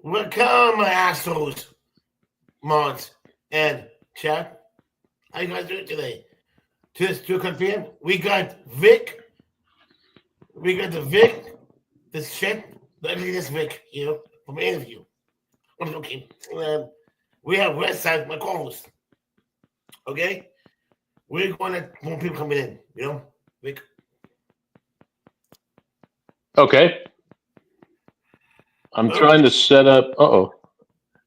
Welcome, my assholes, mods, and chat. How you guys doing today? This 2 o'clock p.m. We got Vic. We got the Vic. This shit. Look at this Vic, from the interview. Okay. We have Westside, my co-host. Okay? We're going to more people coming in, Vic. Okay. I'm Okay. trying to set up.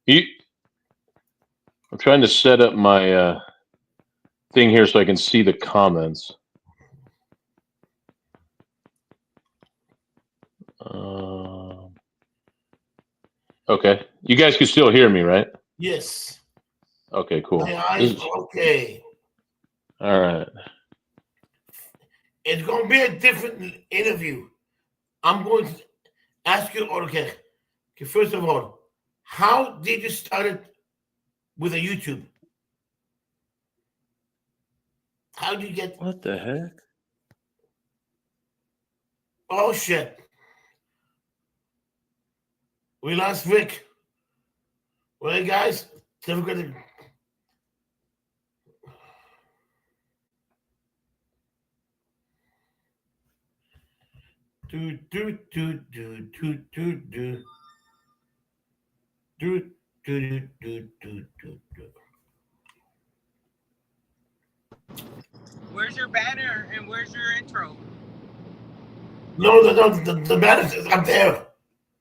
You. I'm trying to set up my thing here so I can see the comments. Okay. You guys can still hear me, right? Yes. Okay. Cool. My eyes. Okay. All right. It's going to be a different interview. I'm going to ask you, okay, first of all, how did you start it with a YouTube? How did you get? What the heck? Oh shit! We lost Vic. Well, guys, difficult. Do do do do do do do do do do do do do. Where's your banner and where's your intro? No, the banner is up there.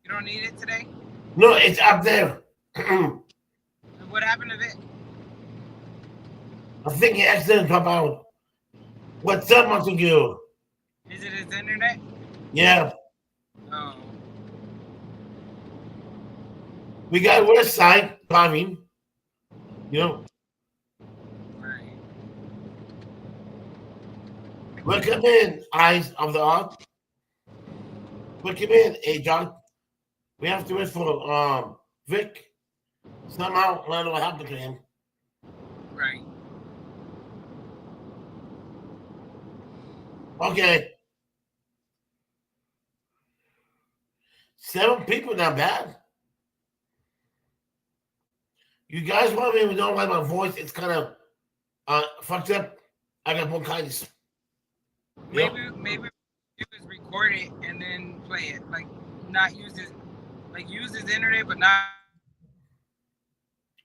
You don't need it today? No, it's up there. And what happened to Vic? I think he accidentally pop out. What's up, Monster Girl? Is it his internet? Yeah. Oh. We got West Side driving. Right. Welcome in, Eyes of the Art. Welcome in, John. We have to wait for Vic. Somehow, I don't know what happened to him. Right. Okay. 7 people, not bad. You guys want me? We don't like my voice. It's kind of fucked up. I got bronchitis. Maybe you just record it and then play it. Like not use his use his internet but not.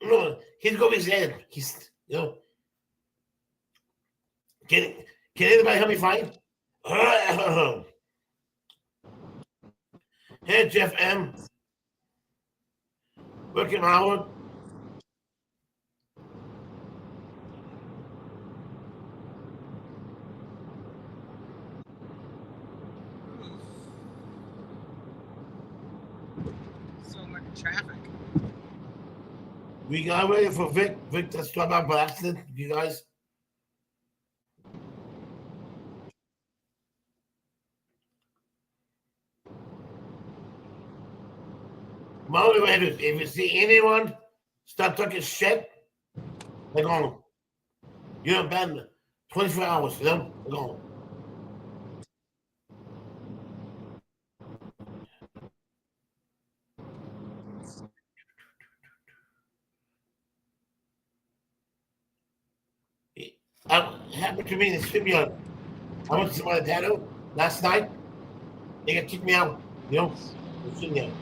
No, he's going his head. He's Can anybody help me find? Hey, Jeff M. Working Howard. So much traffic. We got ready for Vic. Vic just dropped out by accident. You guys. Moderators, if you see anyone start talking shit, they're gone. You're banned 24 hours, they're gone. It happened to me in the StreamYard. I went to my dad last night. They got kicked me out, the StreamYard.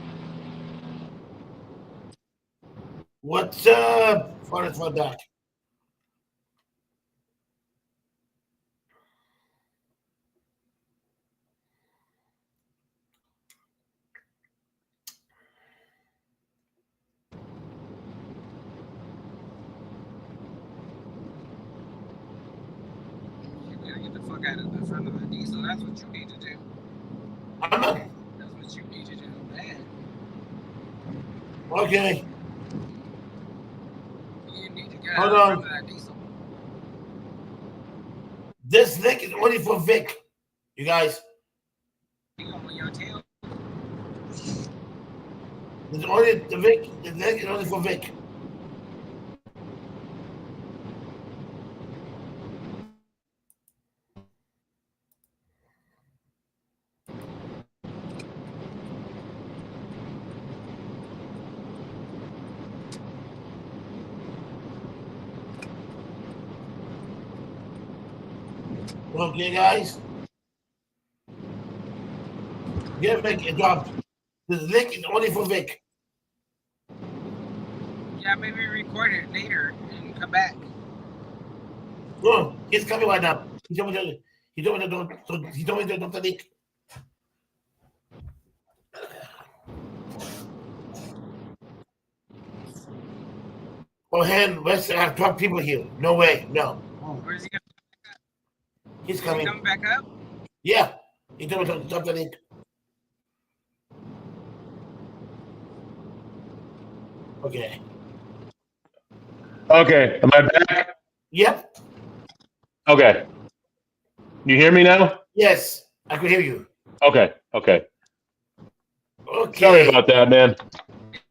What's up? Fun back. You gotta get the fuck out of the front of the diesel. That's what you need to do. I'm not. That's what you need to do, man. Okay. You need to get Hold out on. of the front of that diesel. This link is only for Vic, you guys. You on your tail. It's only the Vic. The link is only for Vic. Okay, guys. Get Vic involved. This link is only for Vic. Yeah, maybe record it later and come back. No, he's coming right now. He told me to. He told me to don't. He told me to don't the link. Oh, hen, let's have 12 people here. No way, no. Where's he gonna? He's Is he coming. coming back up? Yeah, he told me to drop the link. Okay. Okay, am I back? Yep. Okay. You hear me now? Yes, I could hear you. Okay. Okay. Sorry about that, man.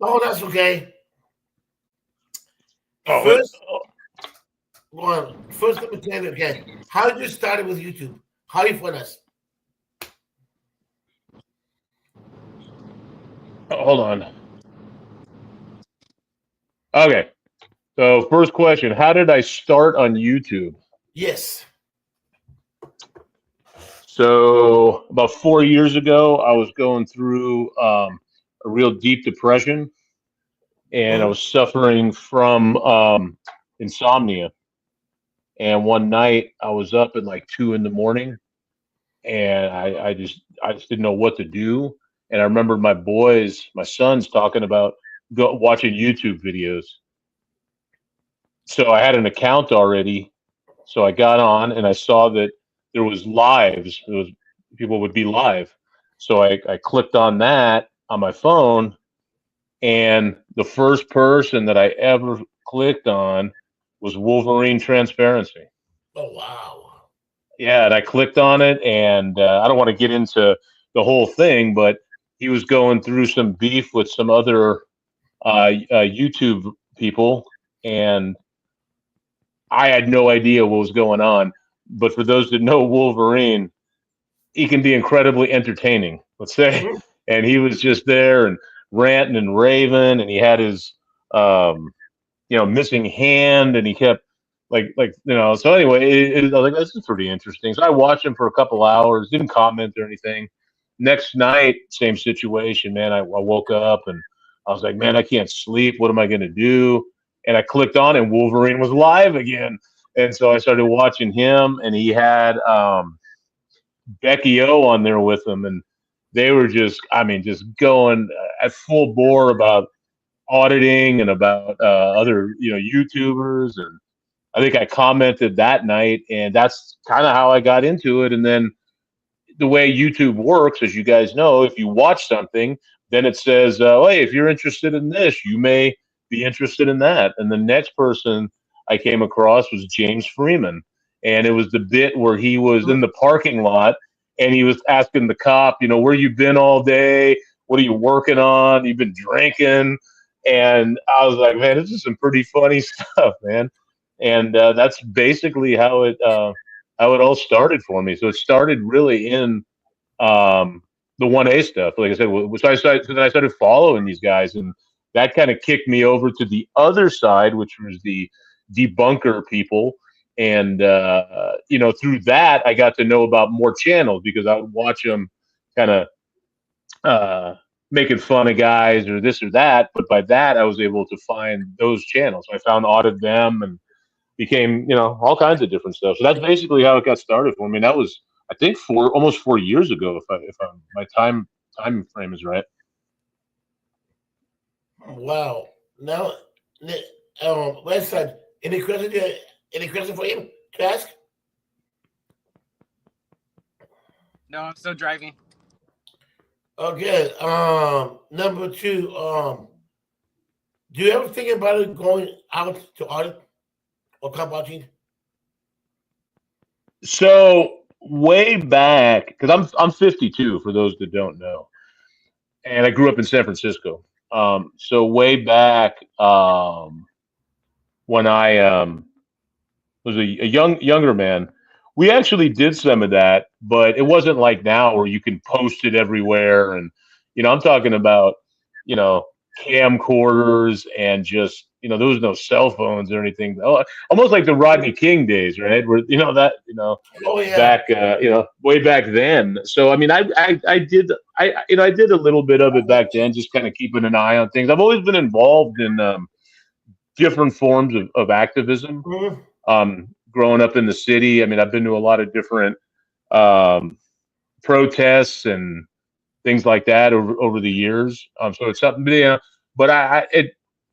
Oh, that's okay. Oh, First, let me tell you again. How did you start with YouTube? How you find us? hold on. Okay. So, first question: how did I start on YouTube? Yes. So, about 4 years ago, I was going through a real deep depression, and I was suffering from insomnia. And one night, I was up at like 2 in the morning, and I just didn't know what to do. And I remember my sons talking about watching YouTube videos. So I had an account already. So I got on and I saw that there was lives. It was people would be live. So I clicked on that on my phone, and the first person that I ever clicked on was Wolverine Transparency. Oh, wow. Yeah, and I clicked on it, and I don't want to get into the whole thing, but he was going through some beef with some other YouTube people, and I had no idea what was going on. But for those that know Wolverine, he can be incredibly entertaining, let's say. Mhm. And he was just there and ranting and raving, and he had his missing hand, and he kept So anyway, I was like, this is pretty interesting. So I watched him for a couple hours, didn't comment or anything. Next night, same situation, man. I woke up and I was like, man, I can't sleep. What am I going to do? And I clicked on, and Wolverine was live again. And so I started watching him, and he had Becky O on there with him, and they were just going at full bore about auditing and about other YouTubers, and I think I commented that night, and that's kind of how I got into it. And then the way YouTube works, as you guys know, if you watch something, then it says, "Hey, if you're interested in this, you may be interested in that." And the next person I came across was James Freeman, and it was the bit where he was in the parking lot and he was asking the cop, where you been all day? What are you working on? You've been drinking, and I was like, man, this is some pretty funny stuff, man. And that's basically how it all started for me. So it started really in the 1A stuff. Like I said, so then I started following these guys, and that kind of kicked me over to the other side, which was the debunker people. And through that, I got to know about more channels because I would watch them kind of making fun of guys or this or that. But by that, I was able to find those channels. I found Audit Them and became, all kinds of different stuff. So that's basically how it got started for me. And that was, I think, almost 4 years ago, if my time frame is right. Wow. Now, Westside, any question for him to ask? No, I'm still driving. Okay. Number two. Do you ever think about it going out to audit or come watching? So way back, because I'm 52 for those that don't know, and I grew up in San Francisco. So way back when I was a younger man, we actually did some of that, but it wasn't like now where you can post it everywhere. And I'm talking about camcorders and just there was no cell phones or anything. Almost like the Rodney King days, right? Where Oh yeah. back way back then. So I mean, I did I did a little bit of it back then, just kind of keeping an eye on things. I've always been involved in different forms of activism. Growing up in the city, I mean, I've been to a lot of different protests and things like that over the years. So it's something, but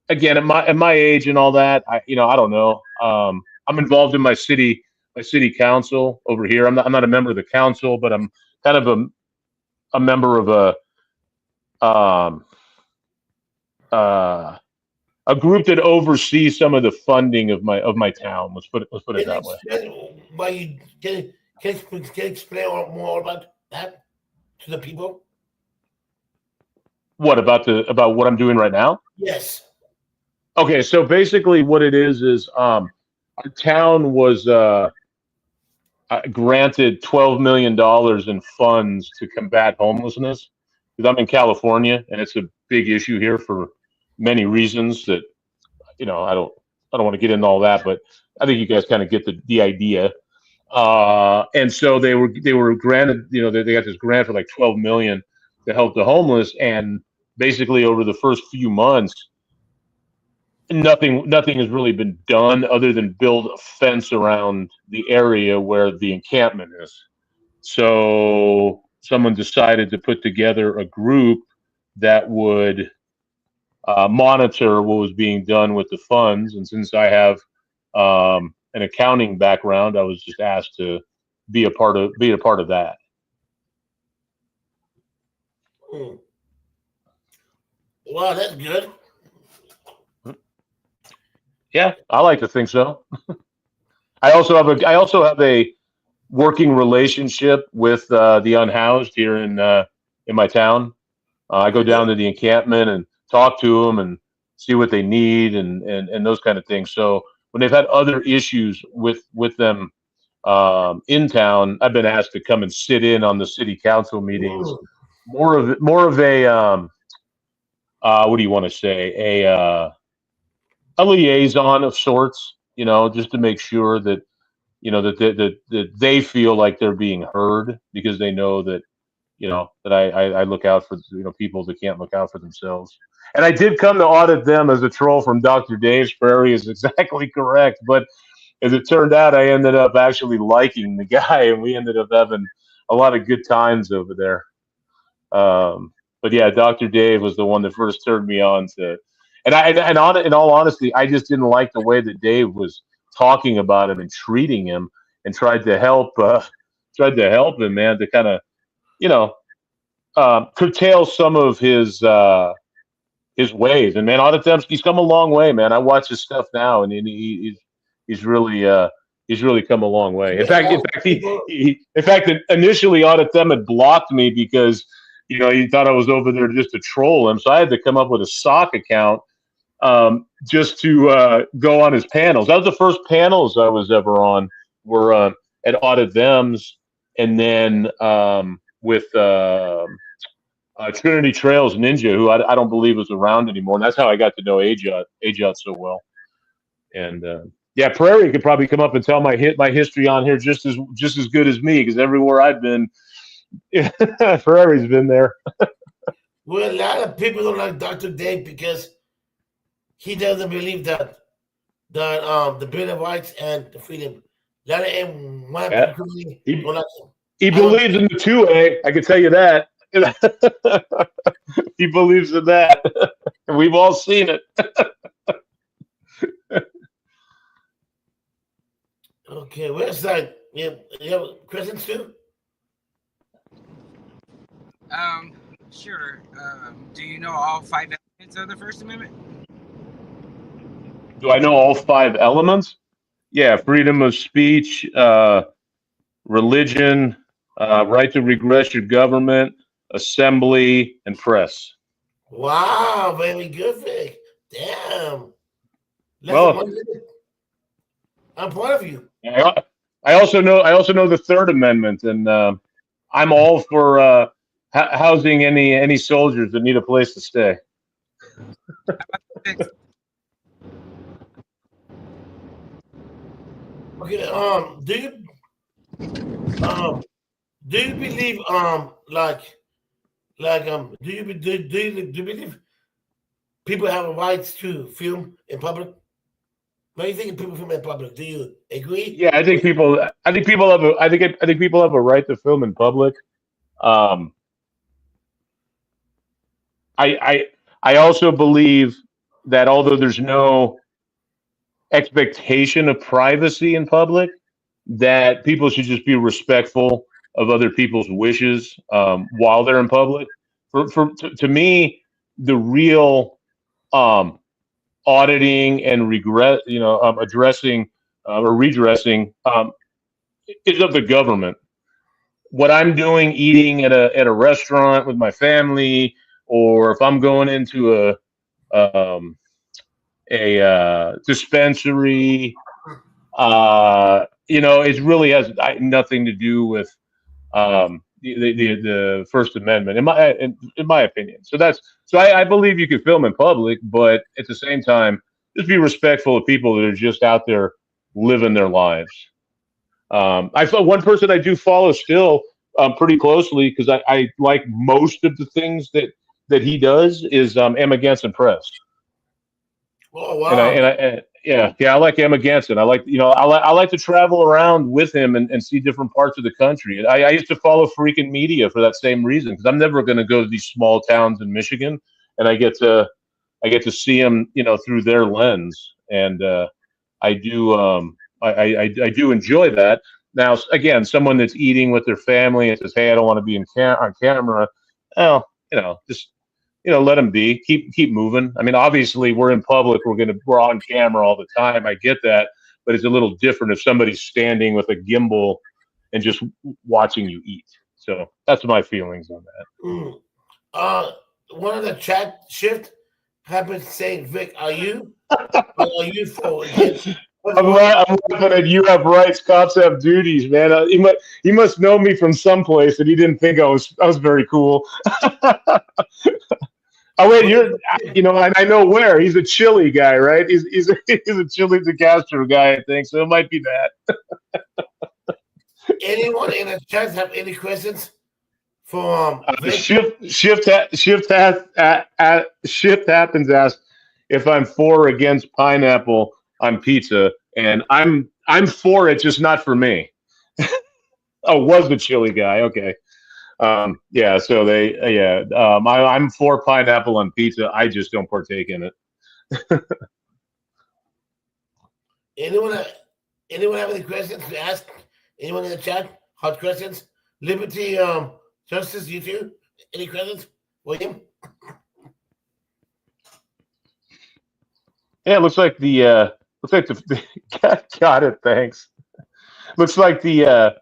again at my age and all that, I don't know. I'm involved in my city council over here. I'm not a member of the council, but I'm kind of a member of a group that oversees some of the funding of my town. Let's put it that way. Why you can you explain more about that to the people? What about what I'm doing right now? Yes. Okay, so basically what it is our town was granted $12 million in funds to combat homelessness, because I'm in California and it's a big issue here for many reasons that I don't want to get into all that, but I think you guys kind of get the idea. And so they were granted, they got this grant for like 12 million to help the homeless, and basically over the first few months, nothing has really been done other than build a fence around the area where the encampment is. So someone decided to put together a group that would monitor what was being done with the funds. And since I have an accounting background, I was just asked to be a part of that. Wow, that's good. Yeah, I like to think so. I also have a working relationship with the unhoused here in my town. I go down to the encampment and talk to them and see what they need and those kind of things. So when they've had other issues with them in town, I've been asked to come and sit in on the city council meetings. More of a what do you want to say, a liaison of sorts, just to make sure that that they feel like they're being heard, because they know that that I look out for people that can't look out for themselves. And I did come to audit them as a troll from Dr. Dave's Prairie is exactly correct. But as it turned out, I ended up actually liking the guy, and we ended up having a lot of good times over there. But yeah, Dr. Dave was the one that first turned me on to, in all honesty, I just didn't like the way that Dave was talking about him and treating him, and tried to help him, man, to kind of curtail some of his ways. And man, Auditemski's come a long way, man. I watch his stuff now, and he's really come a long way. In fact, initially Auditem had blocked me because he thought I was over there just to troll him. So I had to come up with a sock account just to go on his panels. That was the first panels I was ever on, were at Audit Them's, and then with Trinity Trails Ninja, who I don't believe is around anymore. And that's how I got to know Ajot so well. And yeah, Prairie could probably come up and tell my history on here just as good as me, because everywhere I've been, Prairie's been there. Well, a lot of people don't like Dr. Dave because he doesn't believe that the Bill of Rights and the freedom. A lot of people don't like him. He believes in the 2A. I can tell you that. He believes in that. And we've all seen it. Okay, where's that? You have questions too? Sure. Do you know all 5 elements of the First Amendment? Do I know all 5 elements? Yeah, freedom of speech, religion, right to regress your government, assembly, and press. Wow, very good, Vic. Damn. Well, I'm proud of you. I also know the 3rd Amendment, and I'm all for housing any soldiers that need a place to stay. Okay. Do you believe do you believe people have a right to film in public? What do you think of people film in public? Do you agree? Yeah, I think people. I think people have. I think people have a right to film in public. Um, I, I I also believe that although there's no expectation of privacy in public, that people should just be respectful of other people's wishes while they're in public. To me, the real um, auditing and regret, addressing or redressing is of the government. What I'm doing, eating at a restaurant with my family, or if I'm going into um, a dispensary, it really has nothing to do with the First Amendment, in my opinion. So I believe you can film in public, but at the same time, just be respectful of people that are just out there living their lives. I thought one person I do follow still pretty closely because I like most of the things that he does is Emma Ganson Press. Oh And wow! I like Emma Ganson. I like to travel around with him and see different parts of the country. I used to follow Freaking Media for that same reason because I'm never going to go to these small towns in Michigan, and I get to see them, through their lens, and I do I do enjoy that. Now, again, someone that's eating with their family and says, "Hey, I don't want to be on camera," well, just let them be. Keep moving. I mean, obviously, we're in public. We're on camera all the time. I get that, but it's a little different if somebody's standing with a gimbal and just watching you eat. So that's my feelings on that. Mm. Uh, One of the chat shift happens saying, "Vic, are you for against?" I'm laughing at you have rights, cops have duties, man. He must know me from someplace, and he didn't think I was very cool. Oh wait, I know where. He's a Chile guy, right? He's he's a Chile de Castro guy, I think. So it might be that. Anyone in the chat have any questions for Vic? Shift happens asked if I'm for or against pineapple on pizza, and I'm for it, just not for me. Oh, was the Chile guy? Okay. Yeah. So I'm for pineapple on pizza. I just don't partake in it. Anyone anyone have any questions to ask? Anyone in the chat? Hot questions? Liberty, Justice, you too? Any questions? William? Yeah, it looks like the got it. Thanks. Looks like the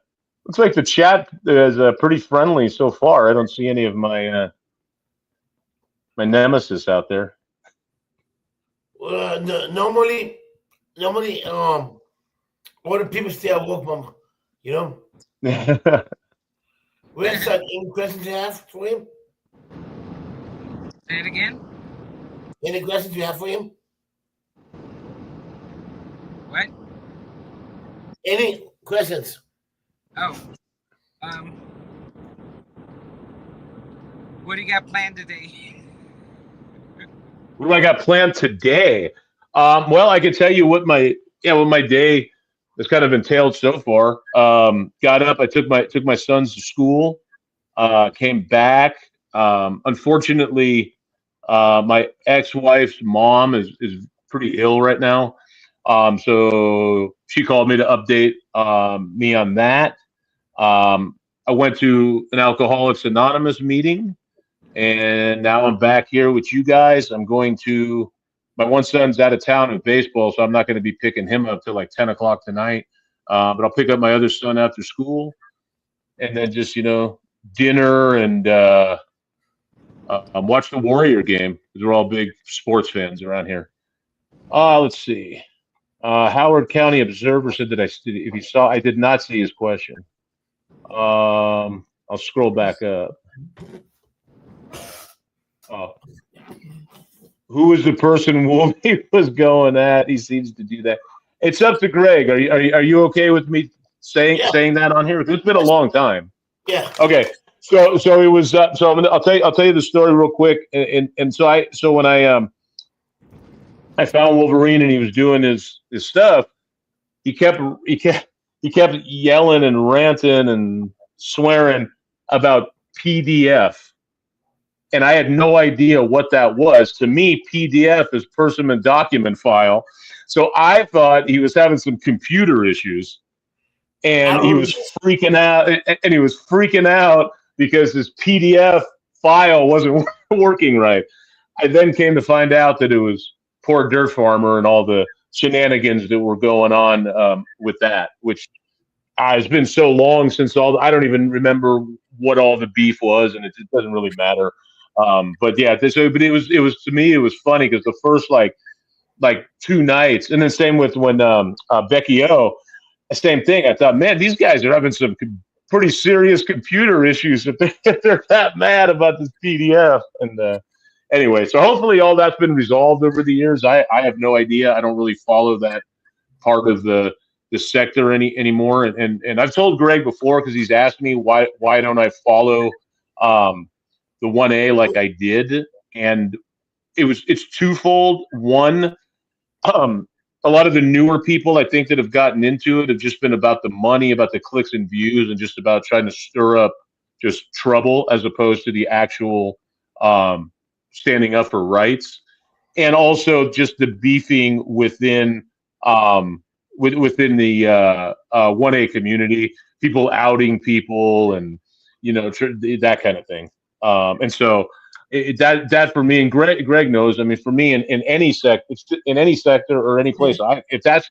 chat is pretty friendly so far. I don't see any of my nemesis out there. Normally, all the people stay at work, mom. You know? Where's any questions you have for him? Say it again. Any questions you have for him? What? Any questions? Oh. What do you got planned today? What do I got planned today? Well, I can tell you what my day has kind of entailed so far. Got up, I took my sons to school, came back. Unfortunately, my ex-wife's mom is pretty ill right now. So she called me to update me on that. I went to an Alcoholics Anonymous meeting, and now I'm back here with you guys. My one son's out of town in baseball, so I'm not going to be picking him up till like 10 o'clock tonight. But I'll pick up my other son after school, and then just dinner and watch the Warrior game because we're all big sports fans around here. Let's see. Howard County Observer said that if he saw, I did not see his question. I'll scroll back up. Oh. Who was the person Wolfie was going at? He seems to do that. It's up to Greg. Are you okay with me saying that on here? It's been a long time. Yeah. Okay. So it was. So I'll tell you the story real quick. And so when I found Wolverine and he was doing his stuff, he kept yelling and ranting and swearing about PDF. And I had no idea what that was. To me, PDF is person and document file. So I thought he was having some computer issues, and he was freaking out. And he was freaking out because his PDF file wasn't working right. I then came to find out that it was poor Dirt Farmer and all the shenanigans that were going on with that, which it's been so long since I don't even remember what all the beef was, and it doesn't really matter. But yeah, but it was to me it was funny because the first like 2 nights, and then same with when Becky O, same thing. I thought, man, these guys are having some pretty serious computer issues if they're that mad about this PDF. And anyway, so hopefully all that's been resolved over the years. I have no idea. I don't really follow that part of the sector anymore. And I've told Greg before because he's asked me why don't I follow the 1A like I did, and it's twofold. One, a lot of the newer people I think that have gotten into it have just been about the money, about the clicks and views, and just about trying to stir up just trouble as opposed to the actual standing up for rights, and also just the beefing within within the 1A community, people outing people, and that kind of thing. And so that for me, and Greg knows. I mean, for me, in any sector or any place, if that's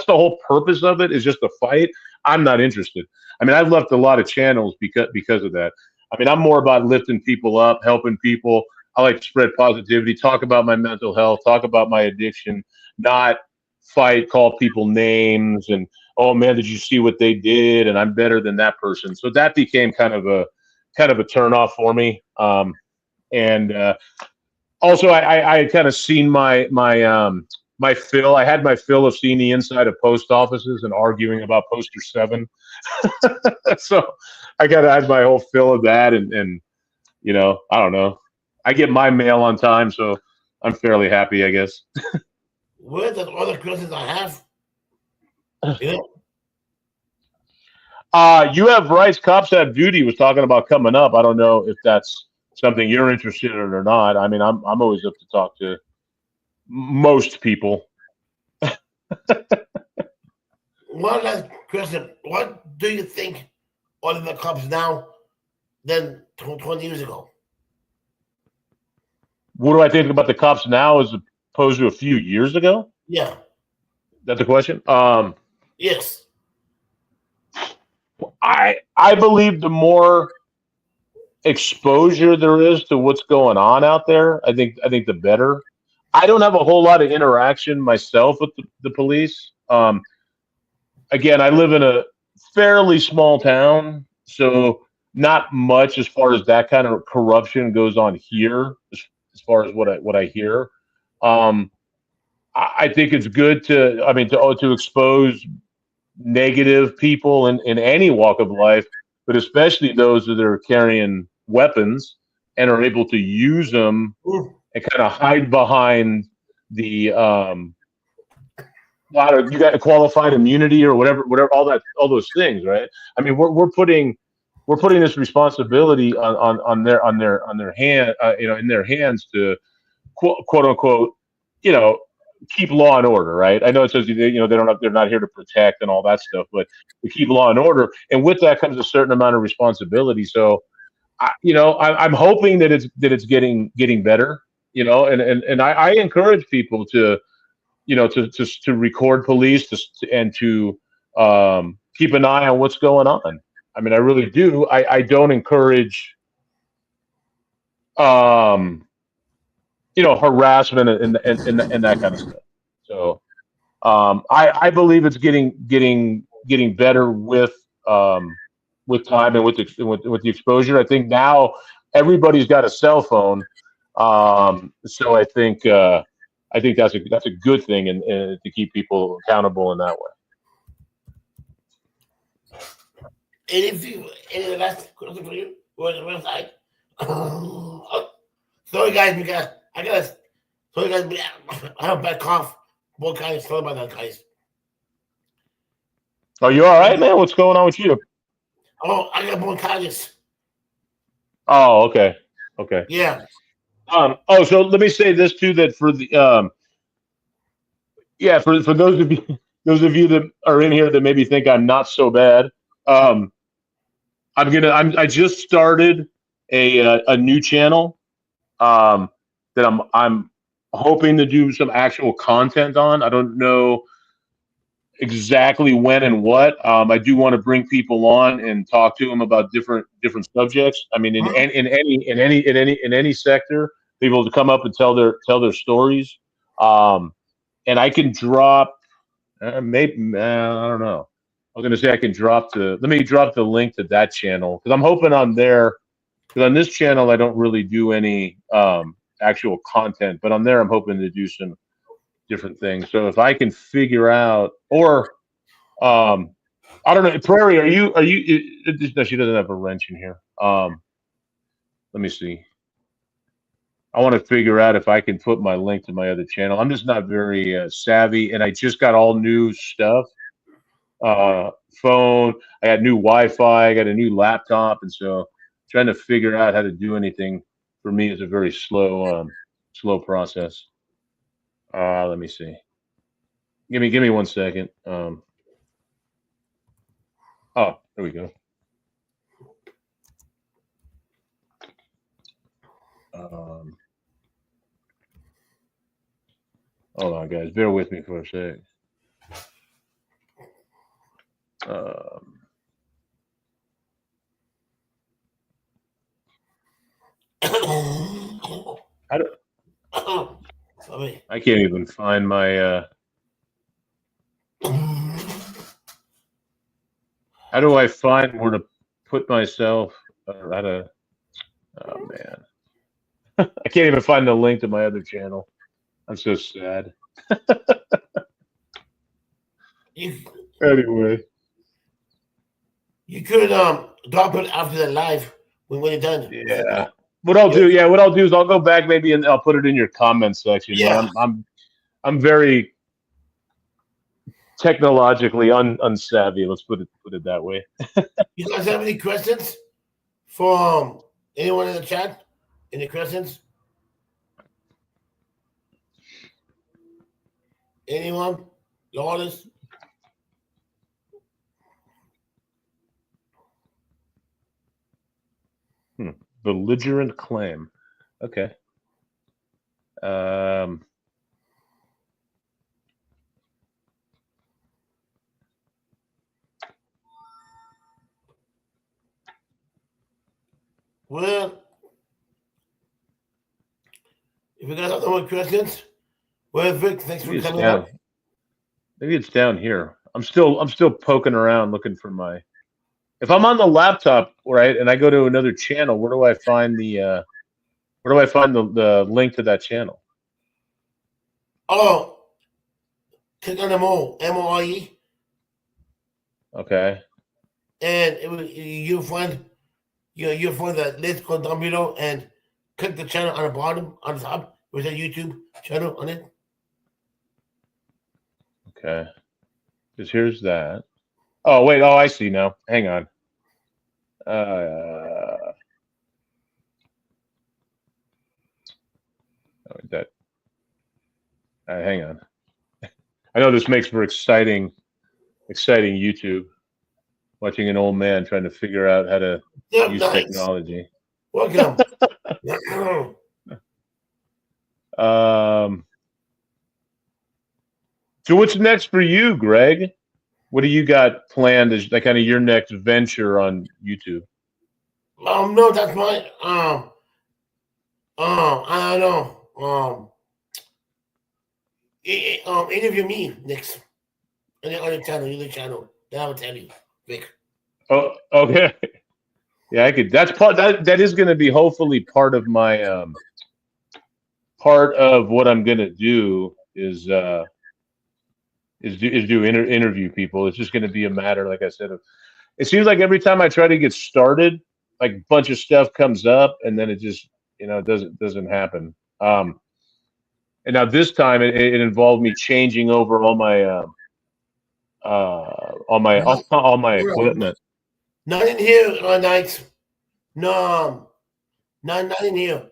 the whole purpose of it is just a fight, I'm not interested. I mean, I've left a lot of channels because of that. I mean, I'm more about lifting people up, helping people. I like to spread positivity, talk about my mental health, talk about my addiction, not fight, call people names, and oh man, did you see what they did? And I'm better than that person. So that became kind of a turnoff for me. And also, I had kind of seen my fill. I had my fill of seeing the inside of post offices and arguing about Poster 7. So I kind of had my whole fill of that, and I don't know. I get my mail on time, so I'm fairly happy, I guess. Where the other questions I have? You have rights. Cops Have Duty was talking about coming up. I don't know if that's something you're interested in or not. I mean, I'm always up to talk to most people. One last question. What do you think of the cops now than 20 years ago? What do I think about the cops now as opposed to a few years ago? Yeah. That's the question? Yes. I believe the more exposure there is to what's going on out there, I think the better. I don't have a whole lot of interaction myself with the police. Again, I live in a fairly small town, so not much as far as that kind of corruption goes on here, as far as what I hear. I think it's good to expose negative people in any walk of life, but especially those that are carrying weapons and are able to use them and kind of hide behind the you got qualified immunity or whatever all those things, right? I mean, we're putting this responsibility on their hand, in their hands to quote unquote, keep law and order, right? I know it says they're not here to protect and all that stuff, but to keep law and order, and with that comes a certain amount of responsibility. So, I'm hoping that it's getting better, and I encourage people to record police and to keep an eye on what's going on. I mean, I really do. I don't encourage harassment and that kind of stuff. So I believe it's getting better with time and with the exposure. I think now everybody's got a cell phone, so I think I think that's a good thing, and to keep people accountable in that way. Any last question for you? Or the website? Sorry guys, because I gotta. Sorry guys, I have a bad cough. Both guys, sorry about that, guys. Are you all right, man? What's going on with you? Oh, I got bronchitis. Oh, okay, okay. Yeah. Oh, so let me say this too, that for the yeah, for those of you that are in here that maybe think I'm not so bad, um, I just started a new channel that I'm hoping to do some actual content on. I don't know exactly when and what. I do want to bring people on and talk to them about different subjects. I mean, in any sector, people to come up and tell their stories. And I can drop maybe I don't know. I was going to say I can let me drop the link to that channel because I'm hoping on there because on this channel I don't really do any actual content, but on there I'm hoping to do some different things. So if I can figure out, or I don't know, Prairie, are you? No, she doesn't have a wrench in here. Let me see. I want to figure out if I can put my link to my other channel. I'm just not very savvy, and I just got all new stuff. Phone. I got new Wi-Fi. I got a new laptop, and so trying to figure out how to do anything for me is a very slow process. Let me see. Give me 1 second. Oh, there we go. Hold on, guys. Bear with me for a sec. I don't. Sorry. I can't even find my. How do I find where to put myself? How to? Oh man, I can't even find the link to my other channel. I'm so sad. Anyway, You could drop it after the live when you're done. yeah. What I'll do is I'll go back maybe and I'll put it in your comment section. Yeah. I'm very technologically unsavvy. Let's put it that way. You guys have any questions from anyone in the chat? Any questions? Anyone? Lourdes? Belligerent claim. Okay. Well, if you guys have no more questions, well, Vic, thanks for coming up. Maybe it's down here. I'm still poking around looking for my. If I'm on the laptop, right, and I go to another channel, where do I find the link to that channel? Oh, click on the MOIE. Okay. And you'll find the list called down below and click the channel on the bottom, on the top, with a YouTube channel on it. Okay. Because here's that. Oh wait. Oh, I see now. Hang on. Hang on. I know this makes for exciting YouTube. Watching an old man trying to figure out how to use technology. Welcome. So what's next for you, Greg? What do you got planned as like kind of your next venture on YouTube? No, that's my I don't know. Interview me next on the other channel. Then I will tell you, Vic. Oh, okay. Yeah, I could. That's part. That is going to be hopefully part of my part of what I'm gonna do is interview people. It's just gonna be a matter, like I said, of it seems like every time I try to get started, like a bunch of stuff comes up, and then it just doesn't happen. And now this time it involved me changing over all my equipment. Not in here, Knights. No, not in here.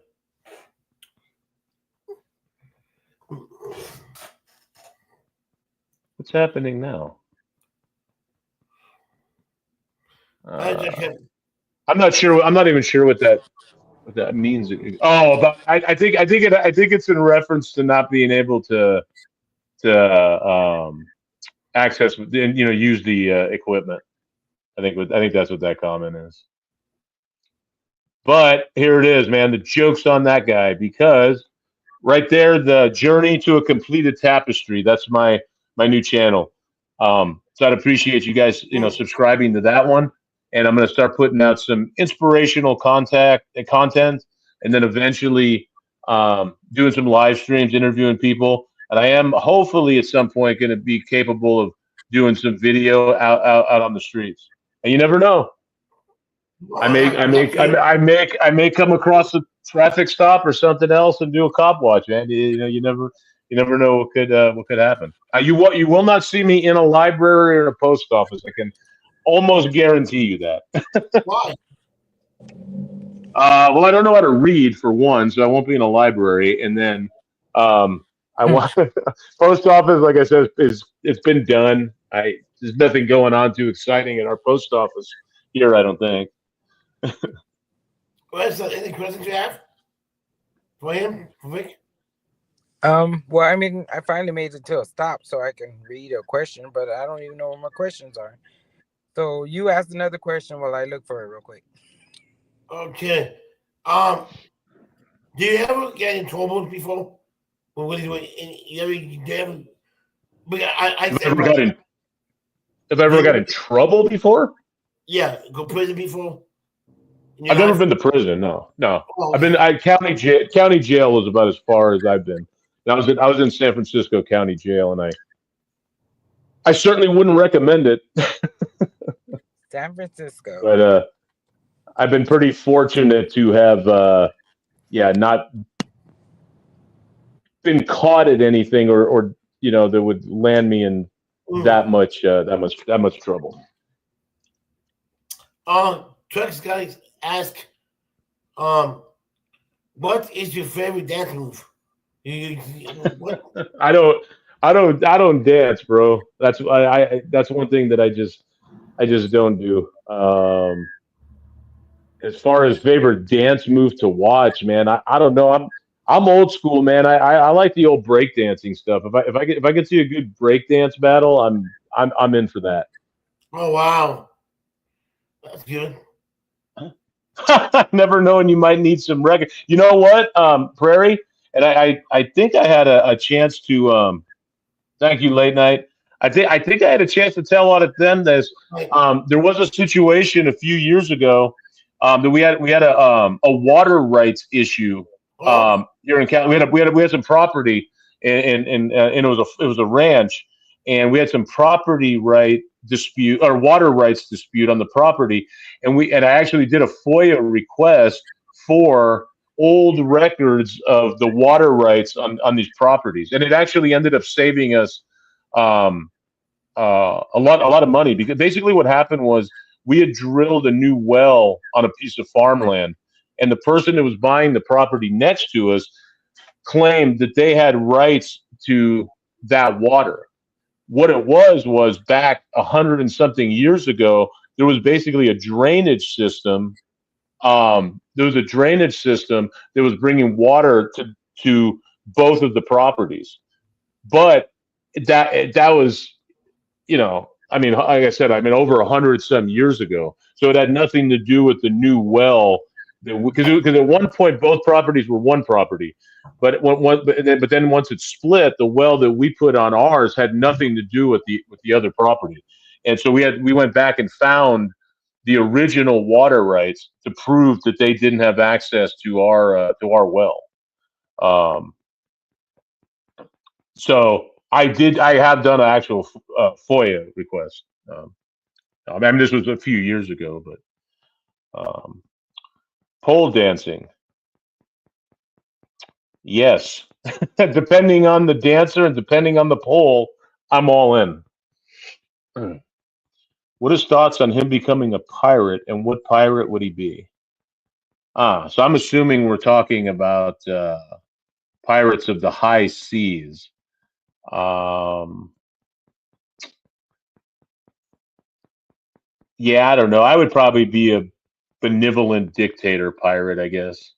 What's happening now? I'm not sure. I'm not even sure what that means. Oh, but I think it's in reference to not being able to access and use the equipment. I think that's what that comment is. But here it is, man. The joke's on that guy because right there, the journey to a completed tapestry. That's my new channel. So I'd appreciate you guys, subscribing to that one. And I'm going to start putting out some inspirational content, and then eventually doing some live streams, interviewing people. And I am hopefully at some point going to be capable of doing some video out on the streets. And you never know. I may come across a traffic stop or something else and do a cop watch, man. You never know what could happen. You will not see me in a library or a post office. I can almost guarantee you that. Why? Well, I don't know how to read for one, so I won't be in a library. And then I want post office. Like I said, it's been done. There's nothing going on too exciting at our post office here. I don't think. Any questions you have for him, for Vic? Well, I mean, I finally made it to a stop so I can read a question, but I don't even know what my questions are. So you asked another question while I look for it real quick. Okay. Do you ever get in trouble before? Or what do you ever? Have I ever got in trouble before? Yeah, go prison before. I've never been to prison. No. Oh, I've been. County jail was about as far as I've been. And I was in San Francisco County Jail, and I certainly wouldn't recommend it. San Francisco. But I've been pretty fortunate to have not been caught at anything or that would land me in that much trouble. Trucks guys ask, what is your favorite dance move? What? I don't dance, bro. That's that's one thing that I just don't do. As far as favorite dance move to watch, man, I don't know. I'm old school, man. I like the old breakdancing stuff. If I get see a good breakdance battle, I'm in for that. Oh wow, that's good. Never knowing you might need some record. You know what, Prairie? And I think I had a chance to thank you, late night. I think I had a chance to tell on it then. There was a situation a few years ago that we had a water rights issue here in California. We had some property and it was a ranch, and we had some property right dispute or water rights dispute on the property, and I actually did a FOIA request for old records of the water rights on these properties, and it actually ended up saving us a lot of money, because basically what happened was we had drilled a new well on a piece of farmland, and the person that was buying the property next to us claimed that they had rights to that water. What it was back 100 and something years ago, there was basically a drainage system. There was a drainage system that was bringing water to both of the properties, but that was, I mean, like I said, over 100 some years ago. So it had nothing to do with the new well, because at one point both properties were one property, but then once it split, the well that we put on ours had nothing to do with the other property, and so we went back and found the original water rights to prove that they didn't have access to our well. So I have done an actual FOIA request. I mean, this was a few years ago, but pole dancing. Yes. Depending on the dancer and depending on the pole, I'm all in. What is thoughts on him becoming a pirate, and what pirate would he be? So I'm assuming we're talking about pirates of the high seas. Yeah, I don't know. I would probably be a benevolent dictator pirate, I guess.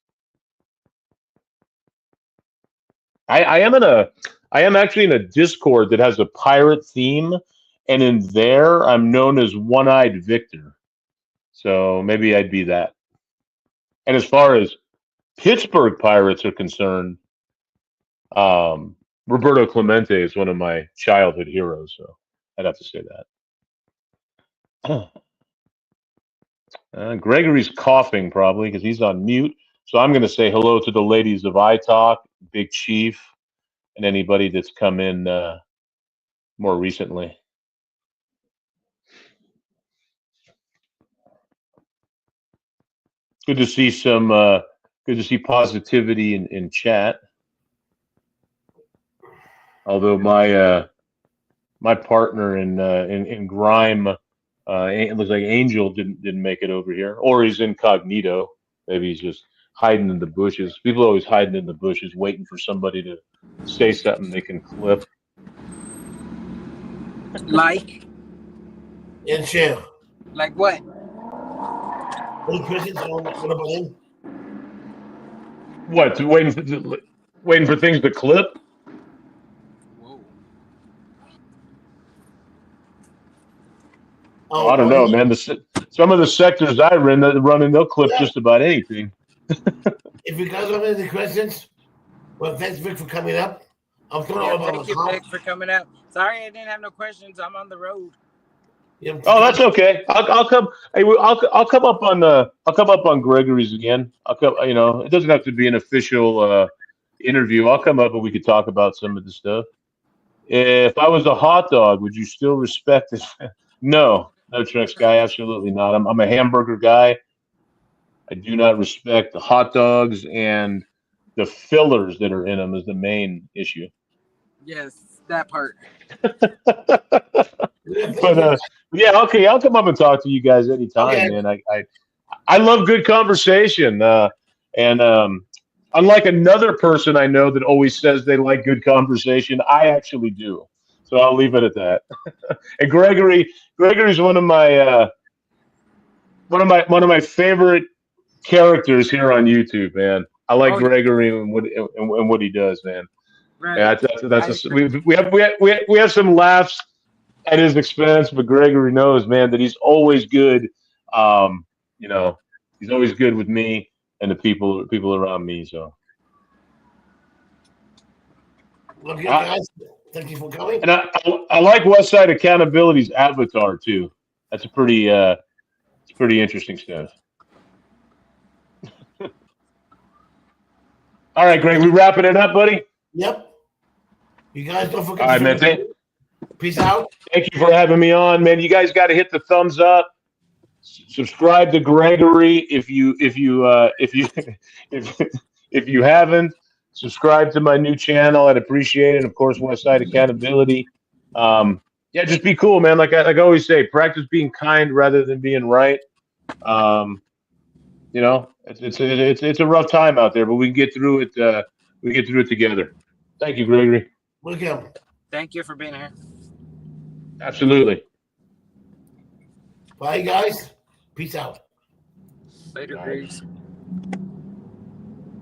I am actually in a Discord that has a pirate theme, and in there I'm known as One-Eyed Victor. So maybe I'd be that. And as far as Pittsburgh Pirates are concerned, Roberto Clemente is one of my childhood heroes, so I'd have to say that. Gregory's coughing probably because he's on mute. So I'm going to say hello to the ladies of iTalk, Big Chief, and anybody that's come in more recently. Good to see some. Good to see positivity in chat. Although my partner in grime, it looks like Angel didn't make it over here, or he's incognito. Maybe he's just hiding in the bushes. People are always hiding in the bushes, waiting for somebody to say something they can clip. Like? In share. Like what? Any questions on what about him? What? Waiting for things to clip? Whoa. Oh, I don't know, man. Some of the sectors I run, they'll clip just about anything. If you guys have any questions, well, thanks, Vic, for coming up. I'm throwing about Thank you, Vic, for coming up. Sorry, I didn't have no questions. I'm on the road. Oh, that's okay. I'll come. I'll come up on Gregory's again. I'll come. You know, it doesn't have to be an official interview. I'll come up and we could talk about some of the stuff. If I was a hot dog, would you still respect it? No, Tricks guy. Absolutely not. I'm a hamburger guy. I do not respect the hot dogs, and the fillers that are in them is the main issue. Yes, that part. But yeah, okay, I'll come up and talk to you guys anytime, man. I love good conversation, and unlike another person I know that always says they like good conversation, I actually do. So I'll leave it at that. And Gregory's one of my favorite characters here on YouTube, man. I like Gregory and what he does, man. Right. Yeah, we have some laughs at his expense, but Gregory knows, man, that he's always good. You know, he's always good with me and the people around me. So, okay, guys, thank you for coming. And I like Westside Accountability's avatar too. That's a pretty interesting stuff. All right, Greg, we wrapping it up, buddy? Yep. You guys don't forget. All right, man. Peace out. Thank you for having me on, man. You guys got to hit the thumbs up. Subscribe to Gregory if you haven't. Subscribe to my new channel. I'd appreciate it. And of course, Westside Accountability. Yeah, just be cool, man. Like I always say, practice being kind rather than being right. You know, it's a rough time out there, but we can get through it. We get through it together. Thank you, Gregory. Welcome. Thank you for being here. Absolutely. Bye, guys. Peace out. Later, Grace.